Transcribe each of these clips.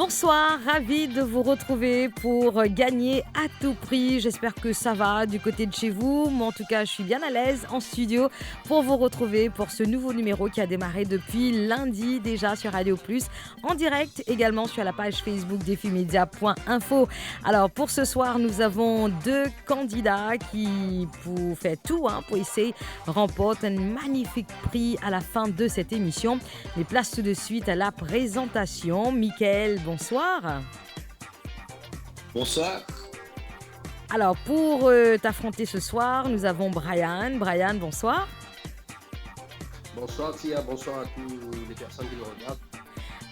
Bonsoir, ravi de vous retrouver pour gagner à tout prix. J'espère que ça va du côté de chez vous. Moi, en tout cas, je suis bien à l'aise en studio pour vous retrouver pour ce nouveau numéro qui a démarré depuis lundi déjà sur Radio Plus, en direct également sur la page Facebook defimedia.info. Alors, pour ce soir, nous avons deux candidats qui pour faire tout pour essayer remportent un magnifique prix à la fin de cette émission. Les places tout de suite à la présentation. Mickaël, bonsoir. Bonsoir. Alors, pour t'affronter ce soir, nous avons Brian. Brian, bonsoir. Bonsoir Tia, bonsoir à toutes les personnes qui nous regardent.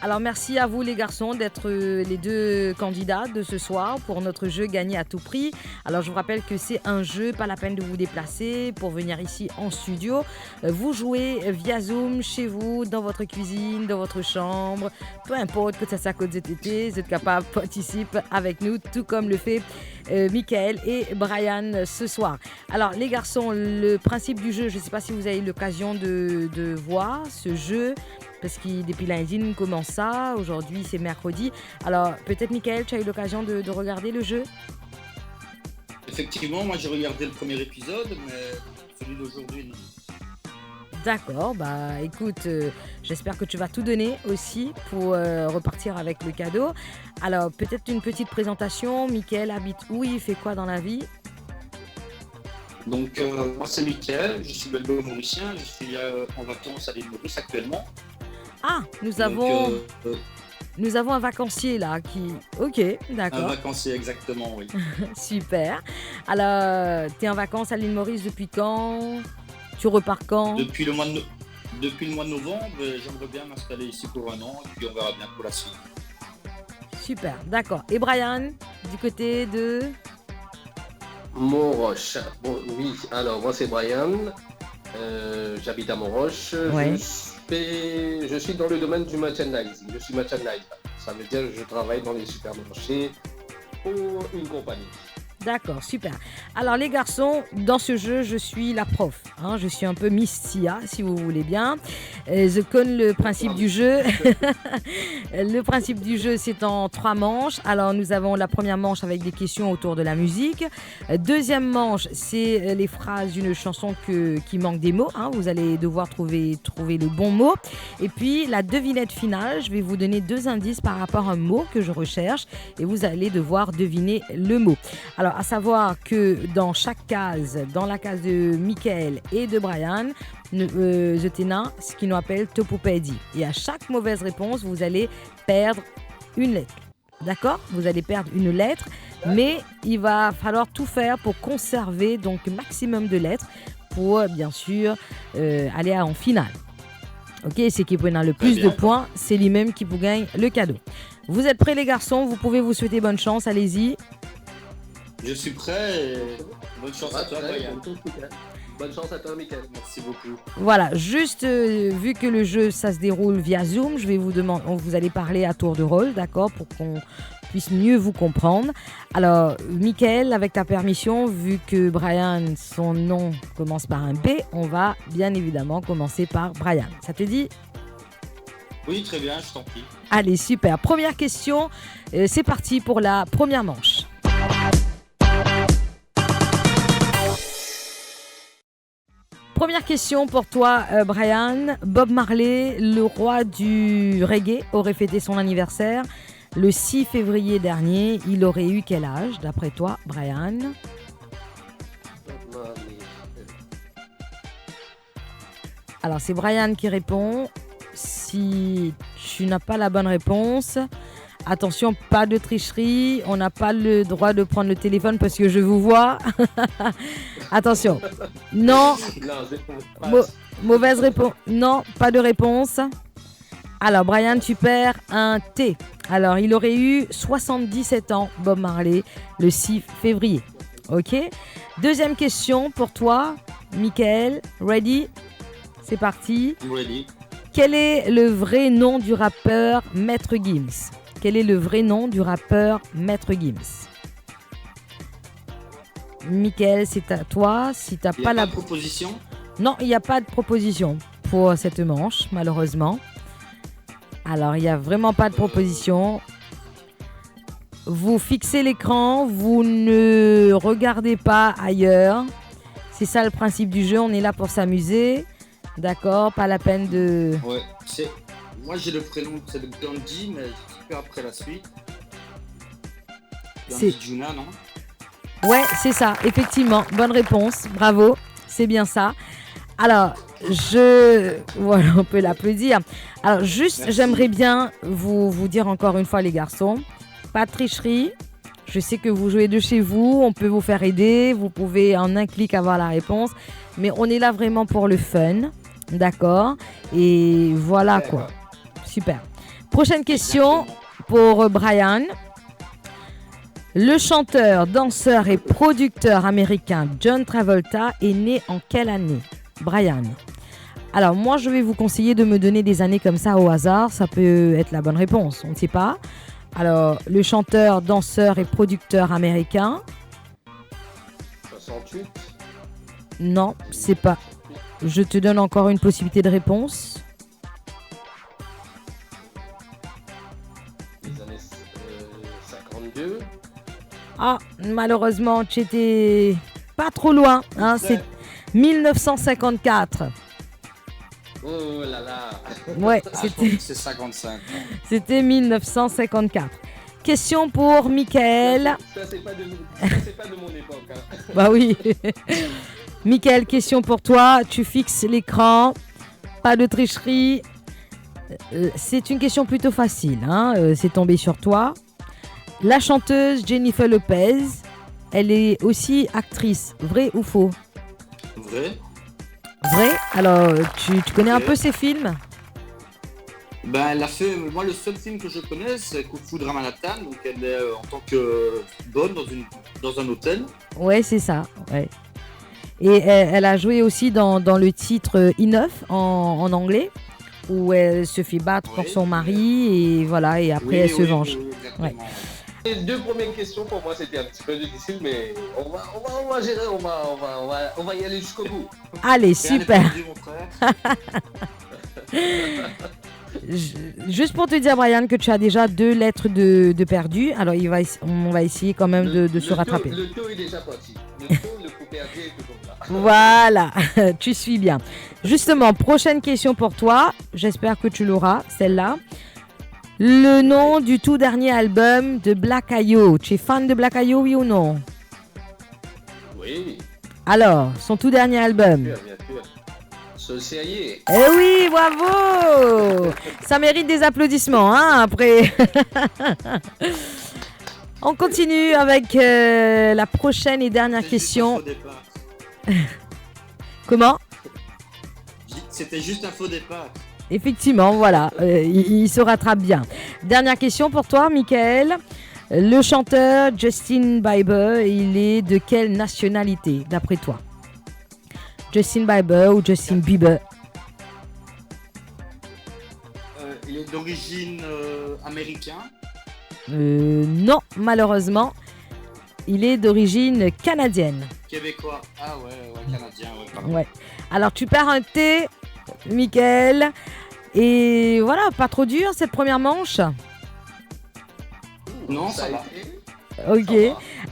Alors, merci à vous les garçons d'être les deux candidats de ce soir pour notre jeu Gagner à tout prix. Alors, je vous rappelle que c'est un jeu, pas la peine de vous déplacer pour venir ici en studio. Vous jouez via Zoom, chez vous, dans votre cuisine, dans votre chambre, peu importe que ça soit à cause de TT, vous êtes capable de participer avec nous, tout comme le fait Mickaël et Brian ce soir. Alors, les garçons, le principe du jeu, je ne sais pas si vous avez eu l'occasion de voir ce jeu, parce que depuis lundi, nous commençons ça. Aujourd'hui, c'est mercredi. Alors, peut-être, Mickaël, tu as eu l'occasion de regarder le jeu ? Effectivement, moi j'ai regardé le premier épisode, mais celui d'aujourd'hui, non. D'accord, bah écoute, j'espère que tu vas tout donner aussi pour repartir avec le cadeau. Alors, peut-être une petite présentation. Mickaël habite où ? Il fait quoi dans la vie ? Donc, moi c'est Mickaël, je suis belgo-mauricien, je suis en vacances à l'île Maurice actuellement. Ah, nous avons un vacancier là qui... Ok, d'accord. Un vacancier, exactement, oui. Super. Alors, tu es en vacances à l'île Maurice depuis quand ? Tu repars quand ? Depuis le mois de novembre, j'aimerais bien m'installer ici pour un an, et puis on verra bien pour la suite. Super, d'accord. Et Brian, du côté de... Montroche. Bon, oui, alors moi c'est Brian, j'habite à Montroche. Ouais. Je suis dans le domaine du merchandising. Je suis merchandise. Ça veut dire que je travaille dans les supermarchés pour une compagnie. D'accord, super. Alors les garçons, dans ce jeu, je suis la prof. Je suis un peu Miss Tia, si vous voulez bien. Je connais le principe du jeu. Le principe du jeu, c'est en 3 manches. Alors nous avons la première manche avec des questions autour de la musique. Deuxième manche, c'est les phrases d'une chanson qui manque des mots. Vous allez devoir trouver le bon mot. Et puis la devinette finale, je vais vous donner 2 indices par rapport à un mot que je recherche. Et vous allez devoir deviner le mot. Alors, à savoir que dans chaque case, dans la case de Mickaël et de Brian, je tenais ce qu'on appelle topopédie. Et à chaque mauvaise réponse, vous allez perdre une lettre. D'accord ? Vous allez perdre une lettre, mais il va falloir tout faire pour conserver donc maximum de lettres pour, bien sûr, aller en finale. Ok, c'est qui prend le plus de points, c'est lui-même qui vous gagne le cadeau. Vous êtes prêts les garçons ? Vous pouvez vous souhaiter bonne chance, allez-y. Je suis prêt et bonne chance à toi, Brian. Bonne chance à toi, Mickaël. Merci beaucoup. Voilà, juste vu que le jeu, ça se déroule via Zoom, je vais vous demander, vous allez parler à tour de rôle, d'accord, pour qu'on puisse mieux vous comprendre. Alors, Mickaël, avec ta permission, vu que Brian, son nom commence par un B, on va bien évidemment commencer par Brian. Ça te dit ? Oui, très bien, je t'en prie. Allez, super. Première question, c'est parti pour la première manche. Première question pour toi, Brian. Bob Marley, le roi du reggae, aurait fêté son anniversaire le 6 février dernier. Il aurait eu quel âge, d'après toi, Brian ? Alors, c'est Brian qui répond. Si tu n'as pas la bonne réponse, attention, pas de tricherie. On n'a pas le droit de prendre le téléphone parce que je vous vois. Attention. Non. Mauvaise réponse. Non, pas de réponse. Alors, Brian, tu perds un T. Alors, il aurait eu 77 ans, Bob Marley, le 6 février. OK ? Deuxième question pour toi, Mickaël. Ready ? C'est parti. Ready. Quel est le vrai nom du rappeur Maître Gims ? Quel est le vrai nom du rappeur Maître Gims ? Mickaël, c'est à toi. Si t'as pas la proposition ? Non, il n'y a pas de proposition pour cette manche, malheureusement. Alors, il n'y a vraiment pas de proposition. Vous fixez l'écran, vous ne regardez pas ailleurs. C'est ça le principe du jeu, on est là pour s'amuser. D'accord, pas la peine de... Ouais, moi j'ai le prénom, c'est le Gandhi, mais je sais pas après la suite. Gandhi Juna, non? Ouais, c'est ça, effectivement. Bonne réponse, bravo, c'est bien ça. Alors, voilà, on peut l'applaudir. Alors, juste, Merci. J'aimerais bien vous dire encore une fois, les garçons, pas de tricherie. Je sais que vous jouez de chez vous, on peut vous faire aider, vous pouvez en un clic avoir la réponse, mais on est là vraiment pour le fun, d'accord? Et voilà quoi, super. Prochaine question pour Brian. Le chanteur, danseur et producteur américain John Travolta est né en quelle année? Brian. Alors moi je vais vous conseiller de me donner des années comme ça au hasard, ça peut être la bonne réponse, on ne sait pas. Alors, le chanteur, danseur et producteur américain. 68. Non, c'est pas. Je te donne encore une possibilité de réponse. Les années 52. Ah, malheureusement, tu étais pas trop loin. Hein, c'est 1954. Oh là là. Ouais, C'est 55. C'était 1954. Question pour Mickaël. Ça, c'est pas de mon époque. Hein. Bah oui. Mickaël, question pour toi. Tu fixes l'écran. Pas de tricherie. C'est une question plutôt facile. Hein. C'est tombé sur toi. La chanteuse Jennifer Lopez, elle est aussi actrice. Vrai ou faux? Vrai. Vrai? Alors, tu connais un peu ces films? Ben, elle a fait, moi le seul film que je connais c'est Kung Fu Drama Manhattan, donc elle est en tant que bonne dans un hôtel. Ouais, c'est ça. Ouais. Et elle a joué aussi dans le titre Enough en anglais, où elle se fait battre pour son mari et voilà, et après elle se venge. Ouais. Les deux premières questions pour moi c'était un petit peu difficile, mais on va gérer, on va y aller jusqu'au bout. Allez, Rien super. n'est perdu, mon frère. Juste pour te dire, Brian, que tu as déjà 2 lettres de perdu. Alors, on va essayer quand même de se rattraper. Le taux est déjà parti. Le coup perdu est toujours là. Voilà, tu suis bien. Justement, prochaine question pour toi. J'espère que tu l'auras, celle-là. Le nom du tout dernier album de Black Eyed. Tu es fan de Black Eyed, oui ou non? Oui. Alors, son tout dernier album. Bien sûr. Socialier. Eh oui, bravo! Ça mérite des applaudissements, hein, après. On continue avec la prochaine et dernière question. Comment? C'était juste un faux départ. Effectivement, voilà, il se rattrape bien. Dernière question pour toi, Mickaël. Le chanteur Justin Bieber, il est de quelle nationalité, d'après toi? Justin Bieber ou Justin Bieber? Il est d'origine américaine. Non, malheureusement, il est d'origine canadienne. Québécois. Ah ouais, canadien, ouais, pardon. Ouais. Alors, tu perds un thé, Mickaël. Et voilà, pas trop dur cette première manche. Non, ça va. Ok.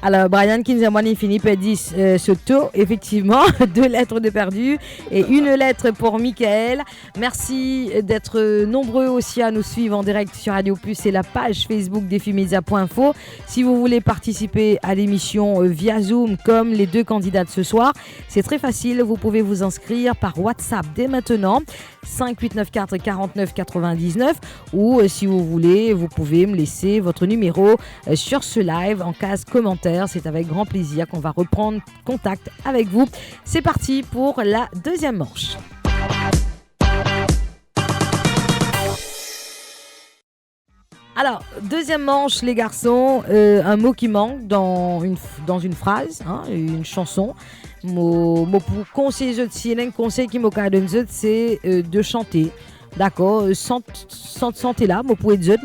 Alors, Brian Kinzamwani finit par dire ce tour. Effectivement, 2 lettres de perdu et 1 lettre pour Mickaël. Merci d'être nombreux aussi à nous suivre en direct sur Radio Plus et la page Facebook défimedia.info. Si vous voulez participer à l'émission via Zoom comme les 2 candidats de ce soir, c'est très facile. Vous pouvez vous inscrire par WhatsApp dès maintenant. 5894 49 99 ou si vous voulez, vous pouvez me laisser votre numéro sur ce live en case commentaire. C'est avec grand plaisir qu'on va reprendre contact avec vous. C'est parti pour la deuxième manche. Alors, deuxième manche, les garçons, un mot qui manque dans une phrase, hein, une chanson. Mon conseil qui m'a donné, c'est de chanter. D'accord, sentez là, moi pouvez dire,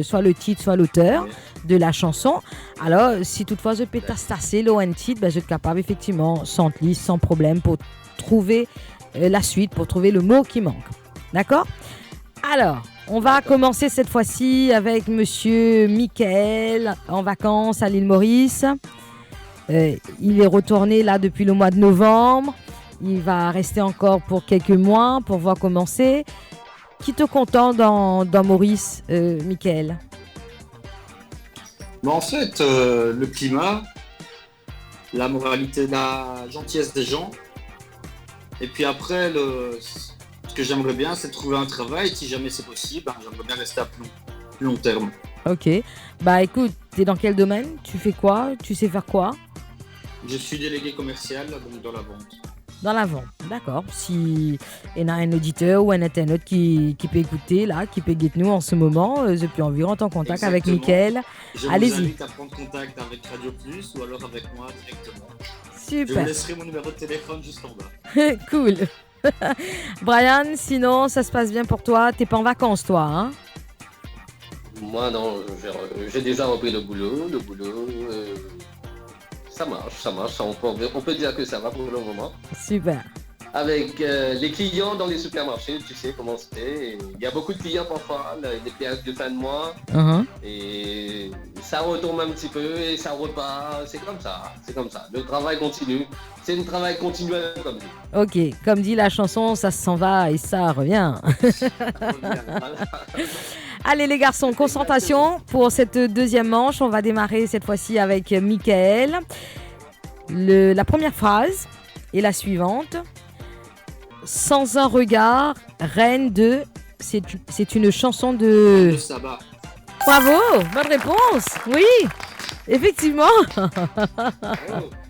soit le titre, soit l'auteur de la chanson. Alors, si toutefois je peux tasser le titre, ben, je suis capable effectivement, sans problème, pour trouver la suite, pour trouver le mot qui manque. D'accord? Alors, on va commencer cette fois-ci avec monsieur Michael en vacances à l'île Maurice. Il est retourné là depuis le mois de novembre. Il va rester encore pour quelques mois pour voir comment c'est. Qui te content dans Maurice, Michael? Mais en fait, le climat, la moralité, la gentillesse des gens. Et puis après, ce que j'aimerais bien, c'est de trouver un travail. Si jamais c'est possible, j'aimerais bien rester à plus long terme. Ok. Bah écoute, t'es dans quel domaine? Tu fais quoi? Tu sais faire quoi? Je suis délégué commercial, donc dans la vente. Dans la vente, d'accord. Si il y a un auditeur ou un internaute qui peut écouter, là, qui peut guetter nous en ce moment, je peux environ en contact avec Michael. Je Allez-y. vous invite à prendre contact avec Radio Plus ou alors avec moi directement. Je Super. vous laisserai mon numéro de téléphone juste en bas. Cool. Brian, sinon, ça se passe bien pour toi? T'es pas en vacances, toi, hein? Moi, non, j'ai déjà repris le boulot. Ça marche. On peut dire que ça va pour le moment. Super. Avec les clients dans les supermarchés, tu sais comment c'est. Il y a beaucoup de clients parfois, des périodes de fin de mois. Et ça retombe un petit peu et ça repart. C'est comme ça. Le travail continue. C'est un travail continuel comme ça. Ok, comme dit la chanson, ça s'en va et ça revient. Allez les garçons, concentration pour cette deuxième manche. On va démarrer cette fois-ci avec Michael. La première phrase est la suivante. Sans un regard, reine de... C'est une chanson de... Le sabbat. Bravo, bonne réponse. Oui, effectivement.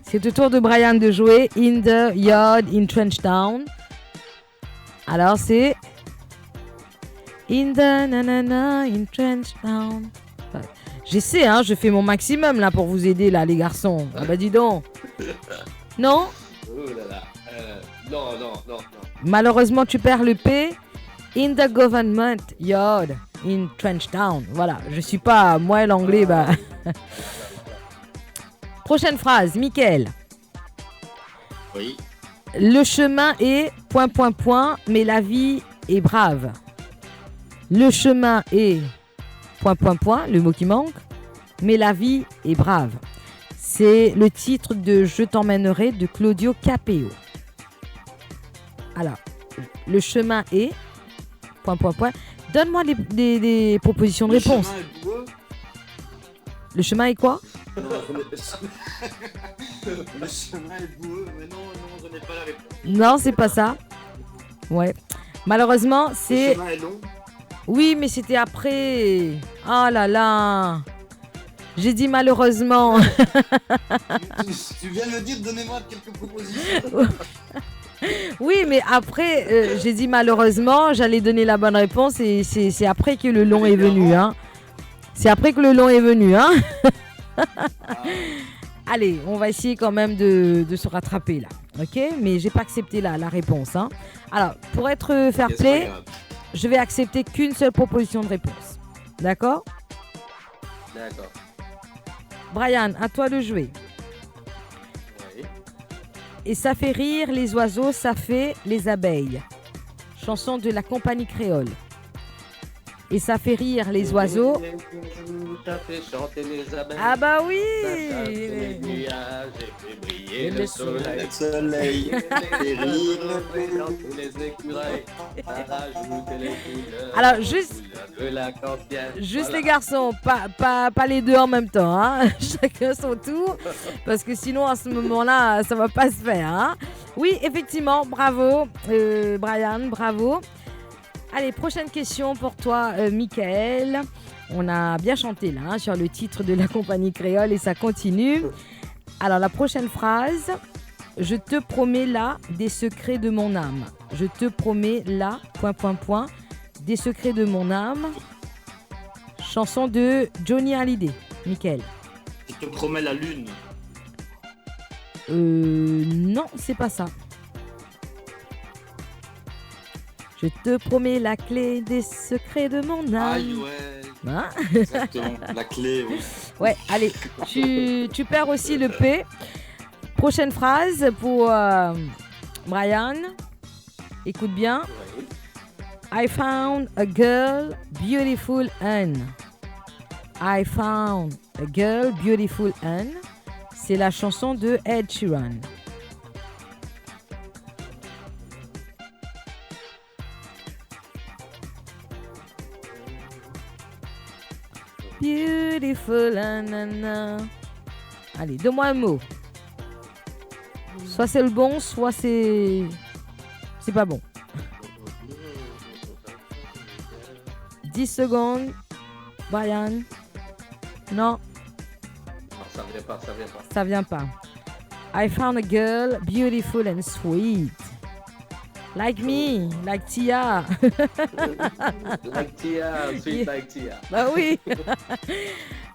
C'est au tour de Brian de jouer In the Yard in Trenchtown. Alors c'est In the nanana in Trenchtown. J'essaie, hein, je fais mon maximum là pour vous aider là les garçons. Ah bah dis donc. Non? Oh là là. Non. Malheureusement tu perds le P. In the government yard in Trenchtown. Voilà, je suis pas moi l'anglais bah. Prochaine phrase, Michael. Oui. Le chemin est ... mais la vie est brave. Le chemin est ... le mot qui manque, mais la vie est brave. C'est le titre de Je t'emmènerai de Claudio Capeo. Alors, le chemin est ... Donne-moi des propositions de réponse. Le chemin est boueux. Le chemin est quoi? Non, le chemin est boueux, mais non, je n'ai pas la réponse. Non, c'est pas ça. Ouais. Malheureusement, c'est... Le chemin est long. Oui, mais c'était après. Oh là là. J'ai dit malheureusement. Tu viens de le dire, donnez-moi quelques propositions. Oui, mais après, j'ai dit malheureusement, j'allais donner la bonne réponse et c'est après que le long est venu. Hein. C'est après que le long est venu. Hein. Allez, on va essayer quand même de se rattraper là. Ok? Mais j'ai pas accepté la réponse. Hein. Alors, pour être fair play, je vais accepter qu'une seule proposition de réponse. D'accord? D'accord. Brian, à toi de jouer. Oui. Et ça fait rire les oiseaux, ça fait les abeilles. Chanson de la compagnie créole. Et ça fait rire les oiseaux. Ça fait chanter les abeilles. Ah bah oui. Ça chasse les nuages et fait briller le soleil. Le soleil fait rire Dans tous les écureuils, ça rajoute les couleurs. Alors juste de la cantienne. Juste Voilà. les garçons, pas les deux en même temps, hein. Chacun son tour, parce que sinon à ce moment-là, ça va pas se faire. Hein. Oui, effectivement, bravo, Brian, bravo. Allez, prochaine question pour toi, Michael. On a bien chanté là hein, sur le titre de la compagnie créole et ça continue. Alors la prochaine phrase, je te promets là des secrets de mon âme. Je te promets là, ... des secrets de mon âme. Chanson de Johnny Hallyday. Michael. Je te promets la lune. Non, c'est pas ça. Je te promets la clé des secrets de mon âme. Aïe, ouais. Hein? Exactement. La clé, oui. Ouais, allez, tu perds aussi le P. Prochaine phrase pour Brian. Écoute bien. Oui. I found a girl beautiful and. I found a girl beautiful and. C'est la chanson de Ed Sheeran. Beautiful and. Allez, donne-moi un mot. Soit c'est le bon, soit c'est pas bon. 10 secondes. Brian. Non. Ça vient pas. I found a girl beautiful and sweet. Like me, like Tia. Like Tia, sweet like Tia. Bah oui.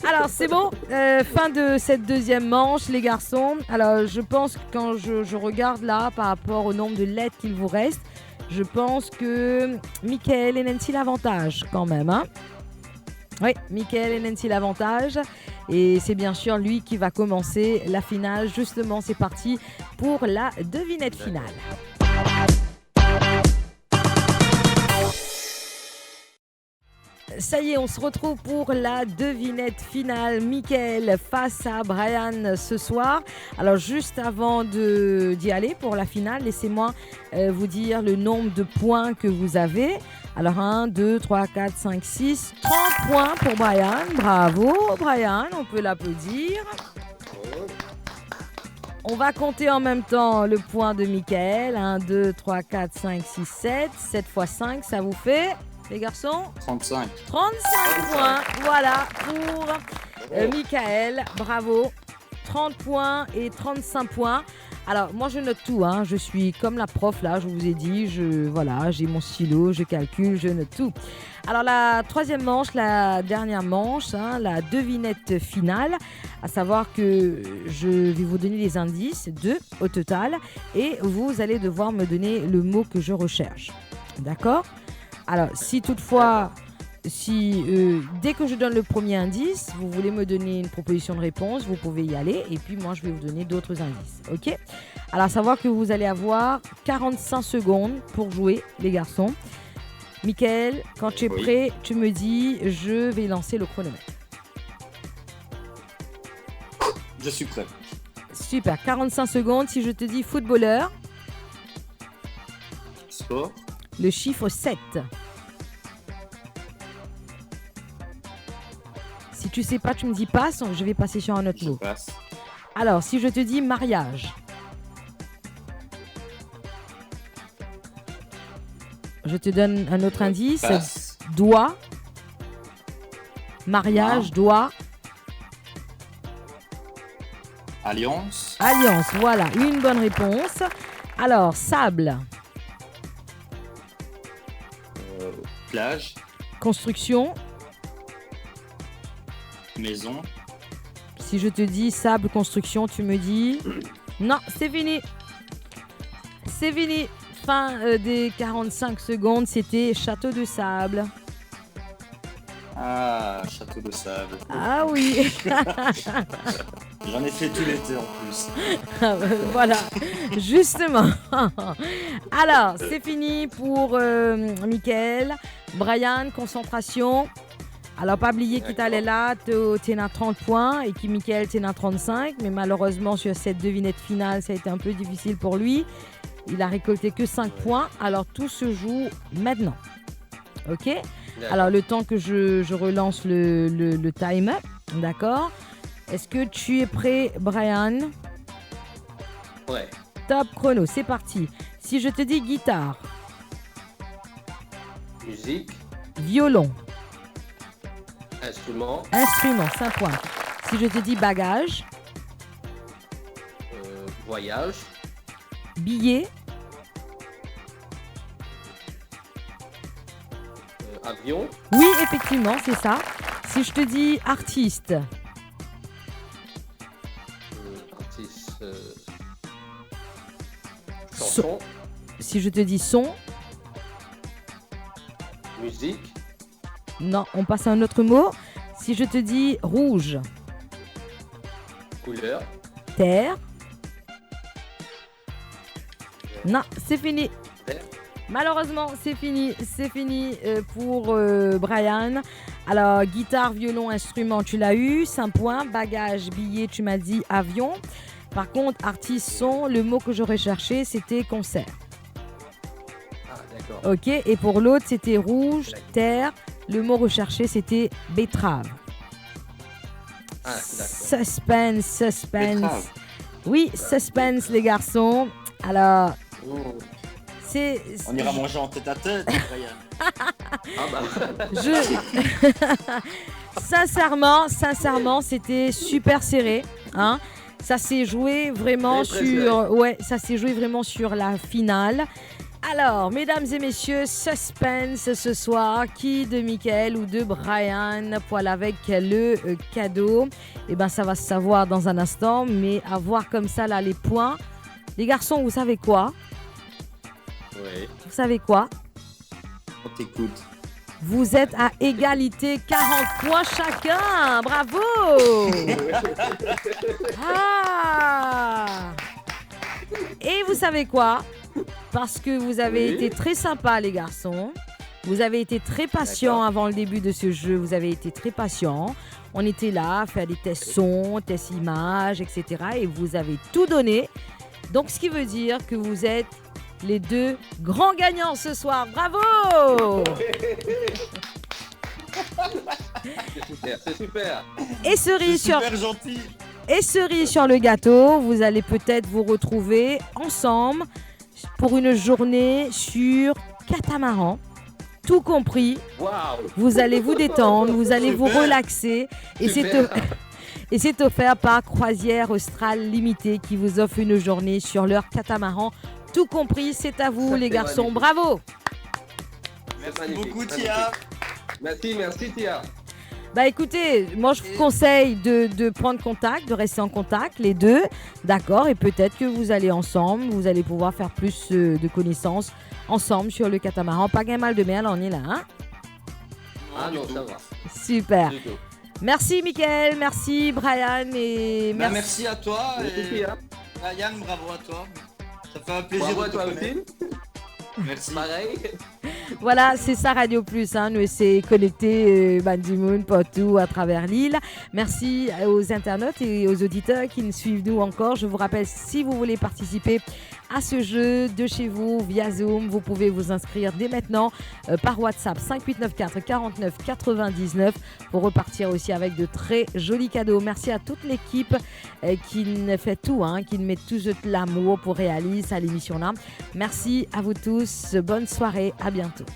Alors c'est bon, fin de cette deuxième manche les garçons. Alors je pense que quand je regarde là par rapport au nombre de lettres qu'il vous reste, je pense que Mickaël et Nancy l'avantage quand même. Hein. Oui, Mickaël et Nancy l'avantage. Et c'est bien sûr lui qui va commencer la finale. Justement, c'est parti pour la devinette finale. Ça y est, on se retrouve pour la devinette finale. Mickaël face à Brian ce soir. Alors juste avant d'y aller pour la finale, laissez-moi vous dire le nombre de points que vous avez. Alors 1, 2, 3, 4, 5, 6, 30 points pour Brian. Bravo Brian, on peut l'applaudir. On va compter en même temps le point de Mickaël. 1, 2, 3, 4, 5, 6, 7. 7 x 5, ça vous fait... Les garçons 35. 35 points, voilà, pour Mickaël, bravo. 30 points et 35 points. Alors, moi, je note tout, hein. Je suis comme la prof, là, je vous ai dit. Voilà, j'ai mon stylo, je calcule, je note tout. Alors, la troisième manche, la dernière manche, hein, la devinette finale, à savoir que je vais vous donner les indices, 2 au total, et vous allez devoir me donner le mot que je recherche. D'accord ? Alors, si toutefois, dès que je donne le premier indice, vous voulez me donner une proposition de réponse, vous pouvez y aller. Et puis, moi, je vais vous donner d'autres indices. OK ? Alors, savoir que vous allez avoir 45 secondes pour jouer, les garçons. Mickaël, quand tu es prêt, tu me dis, je vais lancer le chronomètre. Je suis prêt. Super, 45 secondes. Si je te dis footballeur. Sport. Le chiffre 7. Si tu sais pas, tu me dis passe, je vais passer sur un autre mot. Passe. Alors, si je te dis mariage. Je te donne un autre indice. Passe. Doigt. Mariage, Non. doigt. Alliance. Alliance, voilà, une bonne réponse. Alors, sable. Plage. Construction. Maison. Si je te dis sable, construction, tu me dis... Non, c'est fini. C'est fini. Fin des 45 secondes, c'était château de sable. Ah, château de sable. Ah oui. J'en ai fait tout l'été en plus. Voilà, justement. Alors, c'est fini pour Mickaël. Brian, concentration. Alors, pas oublier qu'il t'allait là, t'es à 30 points et que Mickaël t'es à 35. Mais malheureusement, sur cette devinette finale, ça a été un peu difficile pour lui. Il a récolté que 5 points. Alors, tout se joue maintenant. OK ? Alors, le temps que je relance le time-up. D'accord ? Est-ce que tu es prêt, Brian ? Ouais. Top chrono, c'est parti. Si je te dis guitare. Musique. Violon. Instrument. Instrument, 5 points. Si je te dis bagage. Voyage. Billet. Avion. Oui, effectivement, c'est ça. Si je te dis artiste. Artiste. Chanson. Si je te dis son. Musique. Non, on passe à un autre mot. Si je te dis rouge. Couleur. Terre. Non, c'est fini. Vert. Malheureusement, c'est fini pour Brian. Alors, guitare, violon, instrument, tu l'as eu. 5 points. Bagage, billet, tu m'as dit avion. Par contre, artiste, son, le mot que j'aurais cherché, c'était concert. Ah, d'accord. Ok, et pour l'autre, c'était rouge, terre. Le mot recherché, c'était betterave. Ah, d'accord. Suspense. Betterave. Oui, suspense, les garçons. Alors, c'est... On ira manger en tête à tête, Brian. Ah bah. Sincèrement, c'était super serré, hein. Ça s'est joué vraiment Très serré. ça s'est joué vraiment sur la finale. Alors, mesdames et messieurs, suspense ce soir. Qui de Mickaël ou de Brian poil avec le cadeau? Eh bien, ça va se savoir dans un instant, mais à voir comme ça, là, les points. Les garçons, vous savez quoi? Oui. Vous savez quoi? On t'écoute. Vous êtes à égalité, 40 points chacun. Bravo! Ah! Et vous savez quoi? Parce que vous avez été très sympas, les garçons. Vous avez été très patients avant le début de ce jeu. Vous avez été très patients. On était là à faire des tests son, tests images, etc. Et vous avez tout donné. Donc, ce qui veut dire que vous êtes les deux grands gagnants ce soir. Bravo! C'est super. Et cerise sur... Super gentil. Et cerise sur le gâteau, vous allez peut-être vous retrouver ensemble pour une journée sur catamaran. Tout compris, Waouh. vous allez vous détendre, vous allez vous Super. relaxer. Et Super. c'est offert par Croisière Austral Limitée qui vous offre une journée sur leur catamaran. Tout compris, c'est à vous Ça, les c'est garçons. magnifique. Bravo! C'est Merci magnifique, beaucoup, magnifique. Tia. Merci Tia. Bah écoutez, moi je vous conseille de prendre contact, de rester en contact, les deux, d'accord, et peut-être que vous allez ensemble, vous allez pouvoir faire plus de connaissances ensemble sur le catamaran. Pas qu'un mal de mer, là on est là, hein? Ah du non, tout. ça va. Super. Du tout. Merci Mickaël, merci Brian et Bah, merci. merci à toi. Merci Et... Tia. Brian, bravo à toi. Ça fait un plaisir Bravo à de te toi connaître. aussi. Merci. Pareil. Voilà, c'est ça Radio Plus, hein. Nous c'est connecté Bandimoon partout à travers l'île. Merci aux internautes et aux auditeurs qui nous suivent nous encore. Je vous rappelle, si vous voulez participer à ce jeu de chez vous via Zoom, vous pouvez vous inscrire dès maintenant par WhatsApp 5894 49 99 pour repartir aussi avec de très jolis cadeaux. Merci à toute l'équipe qui fait tout, hein, qui met tout de l'amour pour réaliser à l'émission là. Merci à vous tous, bonne soirée, à bientôt.